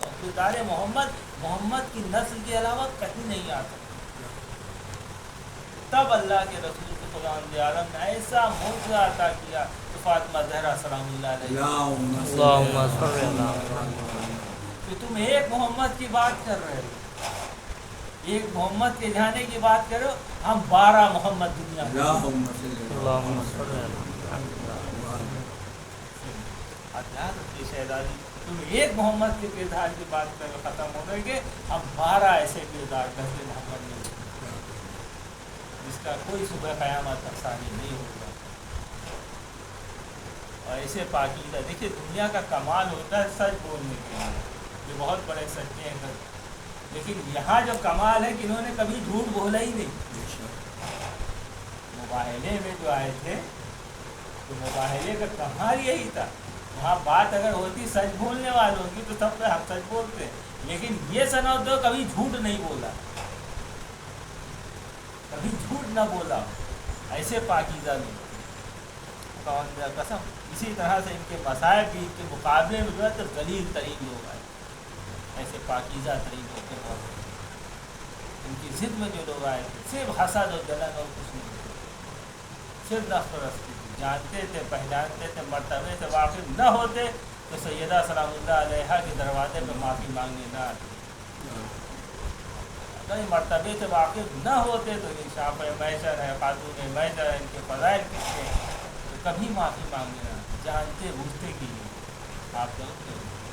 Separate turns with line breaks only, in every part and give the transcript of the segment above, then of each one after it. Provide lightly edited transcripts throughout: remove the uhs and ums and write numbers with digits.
تو کردار محمد کی نسل کے علاوہ کہیں نہیں آ سکتا. تب اللہ کے رسول کو خدا عالم نے ایسا معجزہ عطا کیا کہ فاطمہ زہرا سلام اللہ علیہ کہ تم ایک محمد کی بات کر رہے ہو، ایک محمد کے جانے کی بات کرو، ہم 12 محمد دنیا میں. شہزادی تم ایک محمد کے کردار کی بات کرو، ختم ہو گئے کہ ہم 12 ایسے کردار کرتے محمد نے جس کا کوئی صبح قیامت تک ثانی نہیں ہوگا. اور ایسے پاکیزہ دیکھیے دنیا کا کمال ہوتا ہے سچ بولنے کے لیے، یہ بہت بڑے سچے ہیں، لیکن یہاں جو کمال ہے کہ انہوں نے کبھی جھوٹ بولا ہی نہیں. مباہلے میں جو آئے تھے تو مباہلے کا کمال یہی تھا. وہاں بات اگر ہوتی سچ بولنے والوں کی تو سب پہ ہم سچ بولتے، لیکن یہ سنا تو کبھی جھوٹ نہیں بولا، کبھی جھوٹ نہ بولا. ایسے پاکیزہ لوگ قسم. اسی طرح سے ان کے مصائب بھی کے مقابلے میں جو ہے تو ذلیل ترین لوگ آئے، ایسے پاکیزہ ترین لوگ کے بہت. ان کی ضد میں جو لوگ آئے تھے صرف حسد اور جلن اور کچھ نہیں، صرف نفس پرستی. جانتے تھے، پہچانتے تھے، مرتبے سے واقف نہ ہوتے تو سیدہ سلام اللہ علیہ کے دروازے پہ معافی مانگنے نہ آتے. اگر مرتبے سے واقف نہ ہوتے تو شاپ محشر ہے، خاتون محشر ہے، ان کے فضائل کس کے تو کبھی معافی مانگنے نہ آتے. جانتے بوجھتے کی آپ لوگ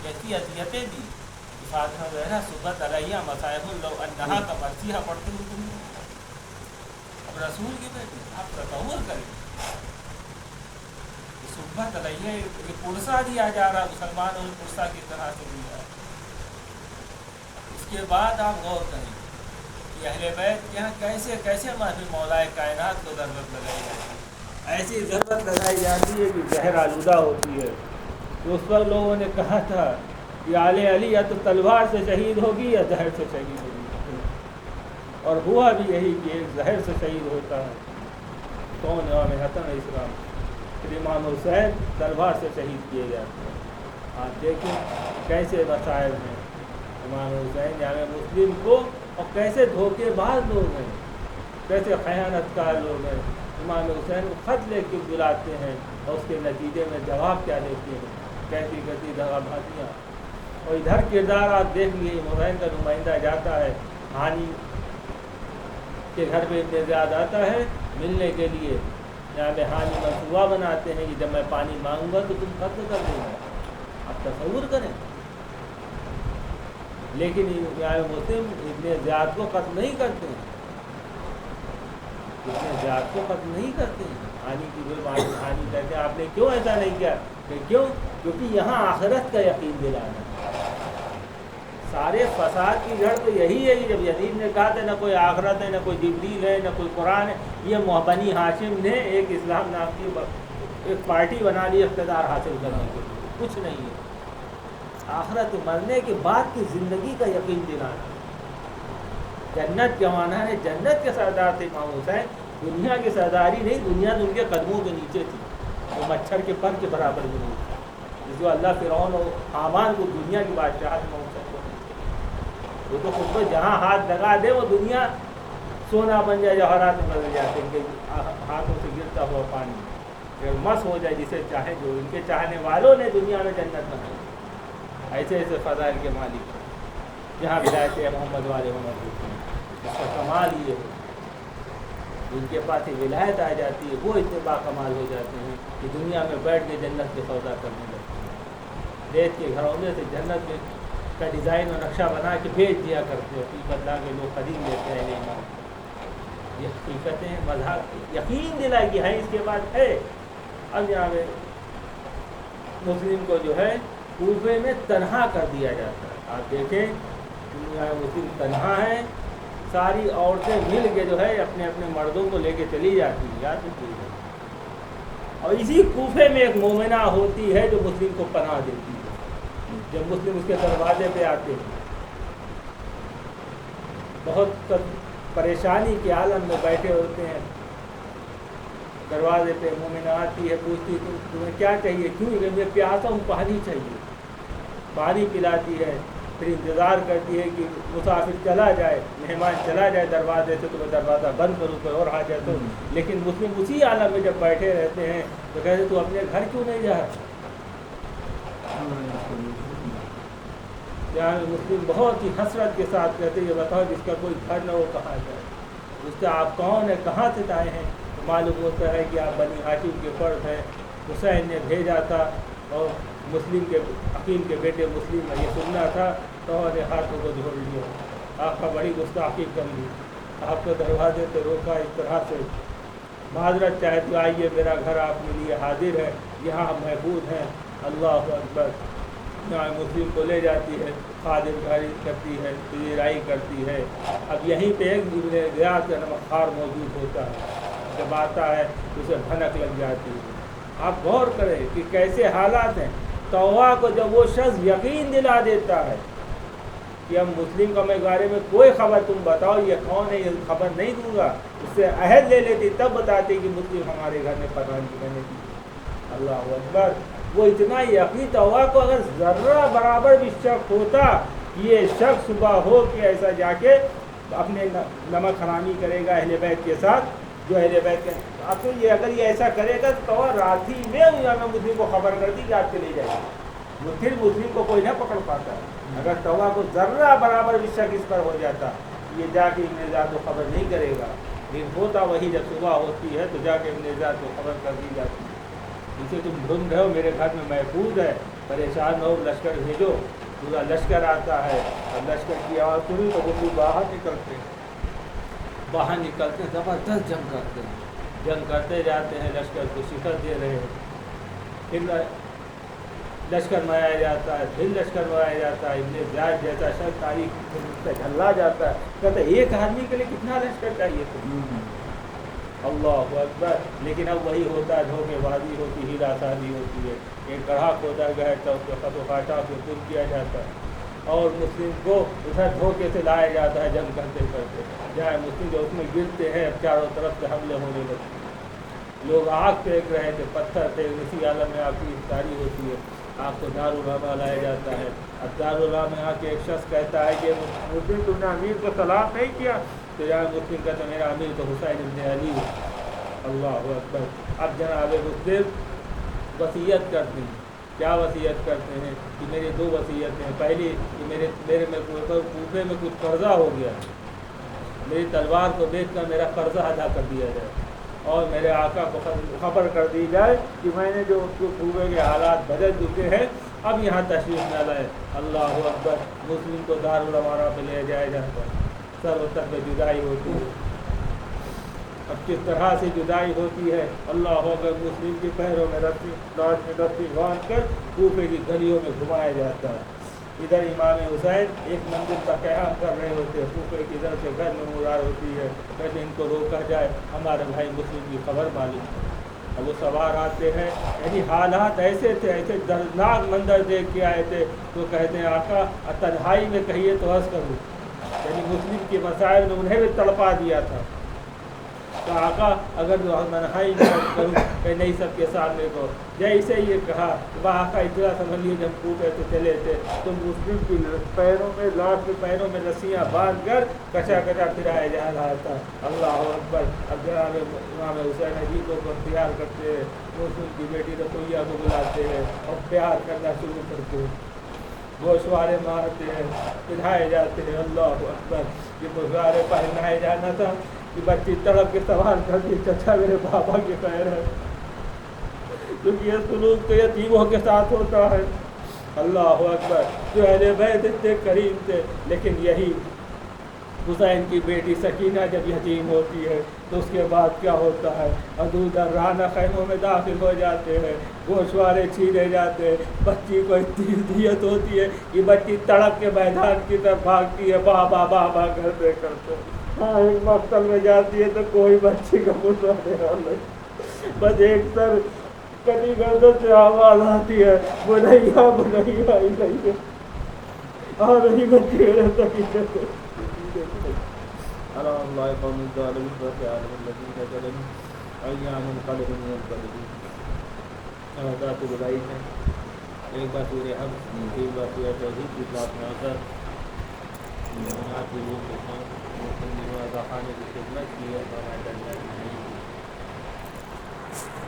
کیسی اذیتیں دی. فاطمہ زہرا صبح علیہ مصائب لو انہا کا مرثیہ پڑھتے ہوئے تم اب رسول کی بیٹی آپ تصور کریں صبح علیہ یہ پرسہ دیا جا رہا مسلمان اور پرسہ کس طرح سے دیا. اس کے بعد آپ غور کریں کہ اہل بیت کے یہاں کیسے کیسے محفل مولائے کائنات کو ضرورت لگائی جاتی ہے. ایسی ضرورت لگائی جاتی ہے کہ زہر آلودہ ہوتی ہے. تو اس پر لوگوں نے کہا تھا کہ آل علی یا تو تلوار سے شہید ہوگی یا زہر سے شہید ہوگی، اور ہوا بھی یہی کہ ایک زہر سے شہید ہوتا ہے. کون؟ امام حسن علیہ السلام. پھر امام حسین تلوار سے شہید کیے جاتے ہیں. آپ دیکھیں کیسے مصائب ہیں امام حسین جامع مسلم کو، اور کیسے دھوکے باز لوگ ہیں، کیسے خیانت کار لوگ ہیں. امام حسین کو خط لے کے بلاتے ہیں اور اس کے نتیجے میں جواب کیا دیتے ہیں، کیسی کیسی دغا بازیاں. اور ادھر کردار آپ دیکھ لیے حسین کا نمائندہ جاتا ہے ہانی کے گھر پہ ابن زیاد آتا ہے ملنے کے لیے. یہاں پہ ہانی منصوبہ بناتے ہیں کہ جب میں پانی مانگوں گا تو تم قتل کر دیں گے. آپ تصور کریں. لیکن یہاں مسلم ابن زیاد کو قتل نہیں کرتے ہیں، ابن زیاد کو قتل نہیں کرتے ہیں. ہانی کی ہانی کہتے ہیں آپ نے کیوں ایسا نہیں کیا؟ کہ کیوں؟ کیونکہ یہاں آخرت کا یقین دلانا. سارے فساد کی جڑ تو یہی ہے. جب یزید نے کہا تھا نہ کوئی آخرت ہے، نہ کوئی جبریل ہے، نہ کوئی قرآن ہے، یہ بنی ہاشم نے ایک اسلام نام کی ایک پارٹی بنا لی اقتدار حاصل کرنے کے لیے. کچھ نہیں ہے. آخرت مرنے کے بعد کی زندگی کا یقین دلانا. جنت جمانا ہے. جنت کے سردار تھے امام حسین. دنیا کی سرداری نہیں، دنیا تو ان کے قدموں کے نیچے تھی. وہ مچھر کے پر کے برابر بھی نہیں تھا. جو اللہ فرعون اور حامان کو دنیا کی بادشاہت میں وہ تو خود کو جہاں ہاتھ لگا دے وہ دنیا سونا بن جائے، جواہرات میں بدل جاتے ان کے ہاتھوں سے گرتا ہوا پانی مس ہو جائے جسے چاہے. جو ان کے چاہنے والوں نے دنیا میں جنت بنائی. ایسے ایسے فضائل کے مالک جہاں ولایت محمد والے محمد ہوتے ہیں. اس کا کمال یہ ہے جن کے پاس ولایت آ جاتی ہے وہ اتنے باکمال ہو جاتے ہیں کہ دنیا میں بیٹھ کے جنت کے سودا کرنے لگتے ہیں. ریت کے گھروں سے جنت میں کا ڈیزائن اور نقشہ بنا کے بیچ دیا کرتے ہو. بدلا کے لوگ خرید لیتے ہیں. یہ حقیقتیں مذہب یقین دلائے کہ ہے اس کے بعد ہے. اب یہاں پہ مسلم کو جو ہے کوفے میں تنہا کر دیا جاتا ہے. آپ دیکھیں یہاں مسلم تنہا ہے. ساری عورتیں مل کے جو ہے اپنے اپنے مردوں کو لے کے چلی جاتی ہیں. یاد رکھیے. اور اسی کوفے میں ایک مومنہ ہوتی ہے جو مسلم کو پناہ دیتی ہے. جب مسلم اس کے دروازے پہ آتے ہیں بہت پریشانی کے عالم میں بیٹھے ہوتے ہیں. دروازے پہ مومنہ آتی ہے، پوچھتی تمہیں کیا چاہیے؟ کیوں؟ کہ میں پیاسا ہوں، پانی چاہیے. پانی پلاتی ہے. پھر انتظار کرتی ہے کہ مسافر چلا جائے، مہمان چلا جائے دروازے سے تو میں دروازہ بند کروں، کوئی اور حاجت ہو۔ لیکن مسلم اسی عالم میں جب بیٹھے رہتے ہیں تو کہتے تو اپنے گھر کیوں نہیں جا رہا؟ جہاں مسلم بہت ہی حسرت کے ساتھ کہتے ہیں یہ بتاؤ جس کا کوئی گھر نہ ہو کہاں جائے، اس کا آپ کون ہے، کہاں سے آئے ہیں؟ تو معلوم ہوتا ہے کہ آپ بنی ہاشم کے فرد ہیں، حسین نے بھیجا تھا اور مسلم کے عقیل کے بیٹے مسلم یہ سننا تھا تو نے ہاتھوں کو جوڑ لیا، آپ کا بڑی گستاخی کر لی، آپ کو دروازے پہ روکا اس طرح سے، معذرت چاہے تو آئیے میرا گھر آپ کے لیے حاضر ہے، یہاں محفوظ ہیں۔ اللہ اکبر، یہاں مسلم کو لے جاتی ہے، خادم کاری کرتی ہے، پذیرائی کرتی ہے۔ اب یہیں پہ ایک ابن غیاث کا نمکھار موجود ہوتا ہے، جب آتا ہے اسے بھنک لگ جاتی ہے۔ آپ غور کریں کہ کیسے حالات ہیں۔ توبہ کو جب وہ شخص یقین دلا دیتا ہے کہ ہم مسلم کا میں بارے میں کوئی خبر تم بتاؤ یہ کون ہے، یہ خبر نہیں دوں گا، اس سے عہد لے لیتی تب بتاتی کہ مسلم ہمارے گھر میں پناہ کرنے کی۔ اللہ اکبر، وہ اتنا یقین توبہ کو اگر ذرہ برابر بھی شک ہوتا یہ شخص صبح ہو کہ ایسا جا کے اپنے نمک حرامی کرے گا اہل بیت کے ساتھ، جو اہل بیت کے آپ کو یہ اگر یہ ایسا کرے گا تو رات ہی میں امام مسلم کو خبر کر دی کہ آپ چلے جائے گا، پھر مسلم کو کوئی نہ پکڑ پاتا۔ اگر توبہ کو ذرہ برابر بھی شک اس پر ہو جاتا یہ جا کے ابن زیاد کو خبر نہیں کرے گا، لیکن ہوتا وہی جب صبح ہوتی ہے تو جا کے ابن زیاد کو خبر کر دی جاتی ہے، اسے تم ڈھونڈ رہے ہو میرے گھر میں محفوظ ہے، پریشان نہ ہو، لشکر بھیجو۔ پورا لشکر آتا ہے، اور لشکر کی آواز سنی تو وہ بھی باہر نکلتے ہیں، زبردست جنگ کرتے ہیں، جنگ کرتے جاتے ہیں، لشکر کو شکست دے رہے ہیں، پھر لشکر منایا جاتا ہے، پھر لشکر منایا جاتا ہے، ابن زیاد جیسا شخص تاریخ سے جھلا جاتا ہے، کہتا ہے ایک آدمی کے لیے کتنا لشکر چاہیے تھا، اللہ اکبر۔ لیکن اب وہی ہوتا ہے، دھوکے بازی ہوتی، ہیرا سازی ہوتی ہے، ایک گڑھا کھودا گیا ہے اس کو خط و خاشاک سے دور کیا جاتا ہے اور مسلم کو ادھر دھوکے سے لایا جاتا ہے جنگ کرتے کرتے، جہاں مسلم جو اس میں گرتے ہیں چاروں طرف سے حملے ہونے لگتے، لوگ آگ پھینک رہے تھے، پتھر پھینک، اسی عالم میں آپ کی افطاری ہوتی ہے، آپ کو دارالعلوم لایا جاتا ہے، اب دارالعلوم میں آ کے ایک شخص کہتا ہے کہ مسلم تم نے امیر کو سلام نہیں کیا، تو یہاں مسلم کہتا ہے میرا امیر تو حسین ابن علی ہے، اللہ اکبر۔ اب جناب مسلم وصیت کرتے ہیں، کیا وصیت کرتے ہیں کہ میری دو وصیتیں ہیں، پہلی کہ میرے میں کوفے میں کچھ قرضہ ہو گیا، میری تلوار کو بیچ کر میرا قرضہ ادا کر دیا جائے، اور میرے آقا کو خبر کر دی جائے کہ میں نے جو کوفے کے حالات بدل چکے ہیں اب یہاں تشریف نہ لائے، اللہ اکبر۔ مسلم کو دارالعلوم پہ لے جایا جاتا ہے، سر و سر پہ جدائی ہوتی ہے، اب کس طرح سے جدائی ہوتی ہے، اللہ اکبر، مسلم کے پیروں میں رسی، لاش میں رسی باندھ کر کوفے کی گلیوں میں گھمایا جاتا ہے، ادھر امام حسین ایک منزل کا قیام کر رہے ہوتے ہیں، کوفے کی ادھر سے گھر میں مزار ہوتی ہے، کہتے ان کو روکا جائے، ہمارے بھائی مسلم کی خبر معلوم ہے، اب وہ سوار آتے ہیں، یعنی حالات ایسے تھے، ایسے دردناک منظر دیکھ کے آئے تھے، تو کہتے ہیں آقا تنہائی میں کہیے تو عرض کروں، یعنی مسلم کے مسائل نے انہیں بھی تڑپا دیا تھا، تو آقا اگر تنہائی میں عرض کروں کہ نہیں سب کے سامنے کو، جیسے یہ کہا وہ آقا اتنا سمجھ لیے جب کوفے سے چلے تھے تو مسلم کی پیروں میں لاش کے پیروں میں رسیاں باندھ کر کچا کچا پھرایا جا رہا تھا، اللہ اکبر۔ اب جناب امام حسین عجیب کو اختیار کرتے ہیں، مسلم کی بیٹی رسویہ کو بلاتے ہیں اور پیار کرنا شروع کرتے ہیں، گوشوارے مارتے ہیں، پہنائے جاتے ہیں، اللہ اکبر۔ یہ گوشوارے پہنائے جانا تھا کہ بچی تڑپ کے سوال کرتی چچا میرے بابا کے خیر ہے، کیونکہ یہ سلوک تو یتیموں کے ساتھ ہوتا ہے، اللہ اکبر۔ جو اہل بیت اتنے کریم تھے، لیکن یہی حسین کی بیٹی سکینہ جب یتیم ہوتی ہے تو اس کے بعد کیا ہوتا ہے، ادودر رانہ خیموں میں داخل ہو جاتے ہیں، گوشوارے چھینے جاتے ہیں، بچی کو اتنی اذیت ہوتی ہے کہ بچی تڑپ کے میدان کی طرف بھاگتی ہے، بابا بابا کرتے کرتے، ہاں ایک مقتل میں جاتی ہے تو کوئی بچی کا مطالعہ نہیں، بس ایک سر کٹی گردن سے آواز آتی ہے بنیا بنیا الیہ، آ رہی بچی میرے سکینہ کو، اللہ قوم الظالمین وجعلهم الذين ظلموا أيام قلب منقلبين۔ ذات بلائی ہے ایک بار سورہ حمد، ایک بار سورہ توحید، دوسرا اپنا اثر خانے کی خدمت کی ہے